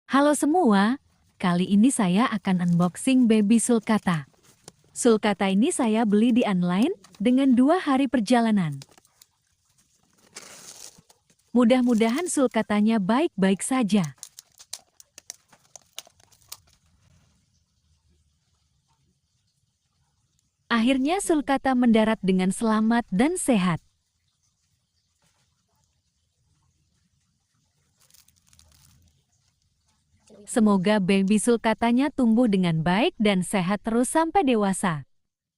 Halo semua, kali ini saya akan unboxing baby sulcata. Sulcata ini saya beli di online dengan 2 hari perjalanan. Mudah-mudahan sulcatanya baik-baik saja. Akhirnya sulcata mendarat dengan selamat dan sehat. Semoga baby sulcatanya tumbuh dengan baik dan sehat terus sampai dewasa.